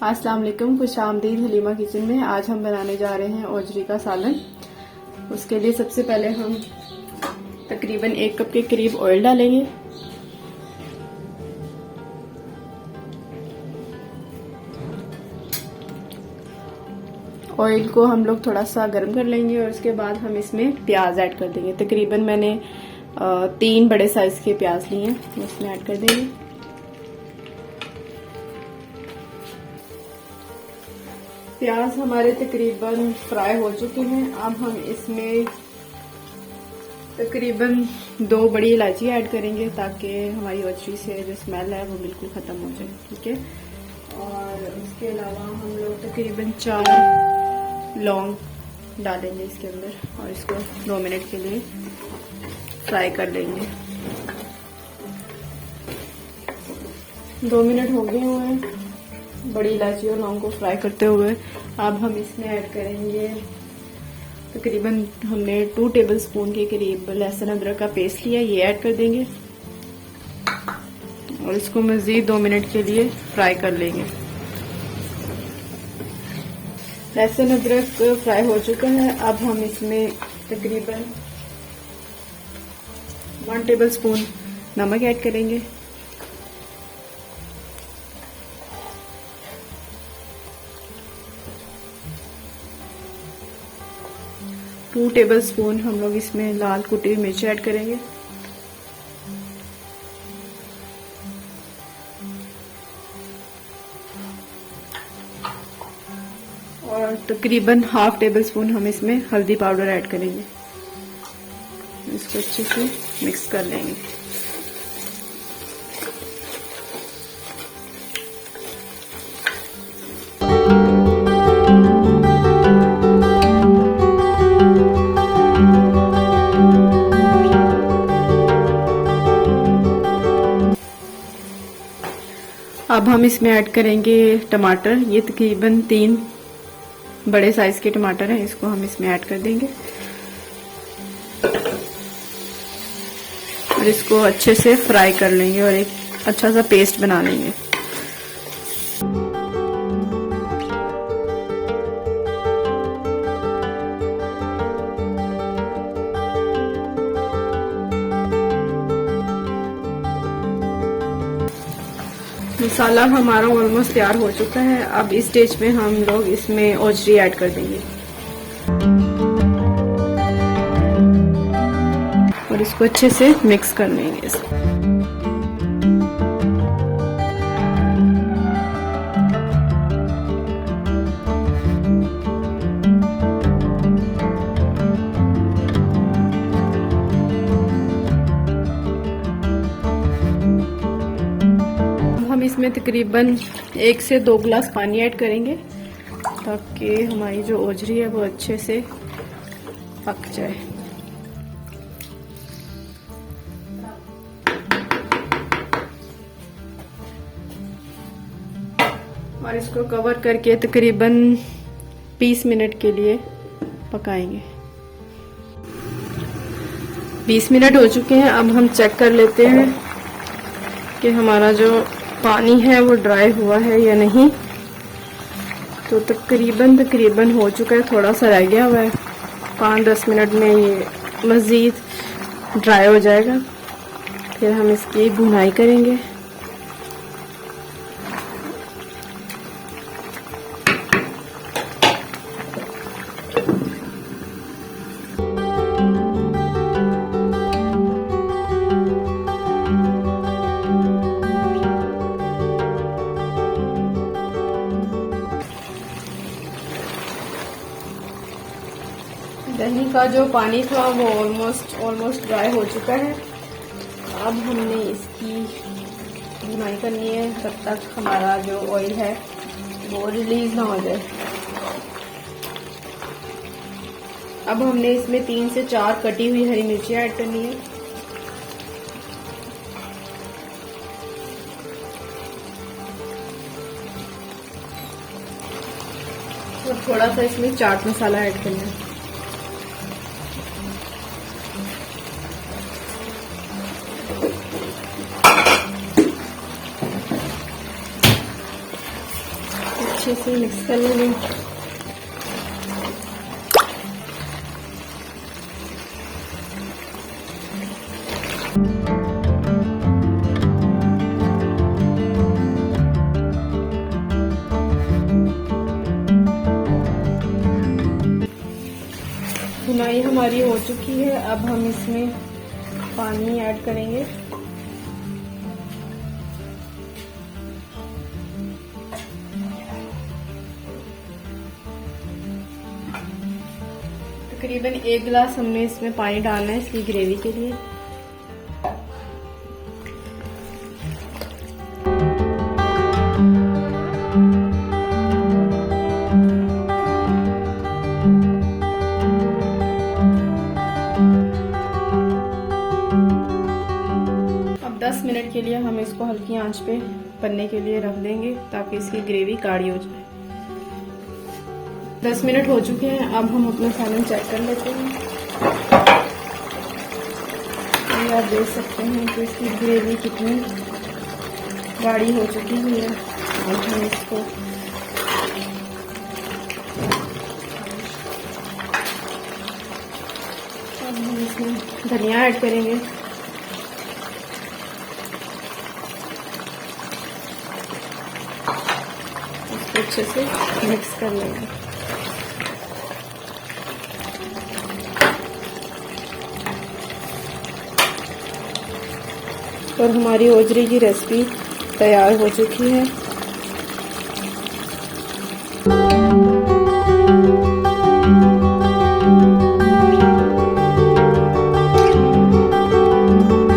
अस्सलाम वालेकुम, खुश आमदीद हलीमा किचन में। आज हम बनाने जा रहे हैं ओजरी का सालन। उसके लिए सबसे पहले हम तकरीबन 1 कप के करीब ऑयल डालेंगे। ऑयल को हम लोग थोड़ा सा गर्म कर लेंगे और उसके बाद हम इसमें प्याज ऐड कर देंगे। तकरीबन मैंने 3 बड़े साइज के प्याज लिए हैं, इसमें ऐड कर देंगे। प्याज हमारे तकरीबन फ्राई हो चुके हैं। अब हम इसमें तकरीबन 2 बड़ी इलायची ऐड करेंगे ताकि हमारी ओजरी से जो स्मेल है वो बिल्कुल ख़त्म हो जाए। ठीक है। और उसके अलावा हम लोग तकरीबन 4 लौंग डालेंगे इसके अंदर और इसको 2 मिनट के लिए फ्राई कर लेंगे। 2 मिनट हो गए हुए हैं बड़ी इलायची और लौंग को फ्राई करते हुए। अब हम इसमें ऐड करेंगे तकरीबन हमने 2 टेबलस्पून के करीब लहसुन अदरक का पेस्ट लिया, ये ऐड कर देंगे और इसको मज़ीद 2 मिनट के लिए फ्राई कर लेंगे। लहसुन अदरक फ्राई हो चुका है। अब हम इसमें तकरीबन 1 टेबलस्पून नमक ऐड करेंगे। टू टेबलस्पून हम लोग इसमें लाल कुटी हुई मिर्च ऐड करेंगे। और तकरीबन ½ टेबलस्पून हम इसमें हल्दी पाउडर ऐड करेंगे। इसको अच्छे से मिक्स कर लेंगे। अब हम इसमें ऐड करेंगे टमाटर। ये तकरीबन 3 बड़े साइज के टमाटर हैं, इसको हम इसमें ऐड कर देंगे और इसको अच्छे से फ्राई कर लेंगे और एक अच्छा सा पेस्ट बना लेंगे। मसाला हमारा ऑलमोस्ट तैयार हो चुका है। अब इस स्टेज में हम लोग इसमें ओजरी ऐड कर देंगे और इसको अच्छे से मिक्स कर लेंगे। हम इसमें तकरीबन 1 से 2 गिलास पानी ऐड करेंगे ताकि हमारी जो ओजरी है वो अच्छे से पक जाए। और इसको कवर करके तकरीबन 20 मिनट के लिए पकाएंगे। 20 मिनट हो चुके हैं। अब हम चेक कर लेते हैं कि हमारा जो पानी है वो ड्राई हुआ है या नहीं। तो तकरीबन हो चुका है, थोड़ा सा रह गया हुआ है। 5-10 मिनट में ये मज़ीद ड्राई हो जाएगा। फिर हम इसकी भुनाई करेंगे। दही का जो पानी था वो ऑलमोस्ट ड्राई हो चुका है। अब हमने इसकी भुनाई करनी है तब तक हमारा जो ऑयल है वो रिलीज ना हो जाए। अब हमने इसमें 3 से 4 कटी हुई हरी मिर्ची ऐड करनी है। और थोड़ा सा इसमें चाट मसाला ऐड करना है। अच्छे से मिक्स कर लेंगे। भुनाई हमारी हो चुकी है। अब हम इसमें पानी ऐड करेंगे। तकरीबन 1 गिलास हमने इसमें पानी डालना है इसकी ग्रेवी के लिए। अब 10 मिनट के लिए हम इसको हल्की आंच पे बनने के लिए रख देंगे ताकि इसकी ग्रेवी गाढ़ी हो जाए। 10 मिनट हो चुके हैं। अब हम अपना सालन चेक कर लेते हैं। ये आप देख सकते हैं कि इसकी ग्रेवी कितनी गाढ़ी हो चुकी है। अब हम इसको इसमें धनिया ऐड करेंगे। इसको अच्छे से मिक्स कर लेंगे। और हमारी ओजरी की रेसिपी तैयार हो चुकी है।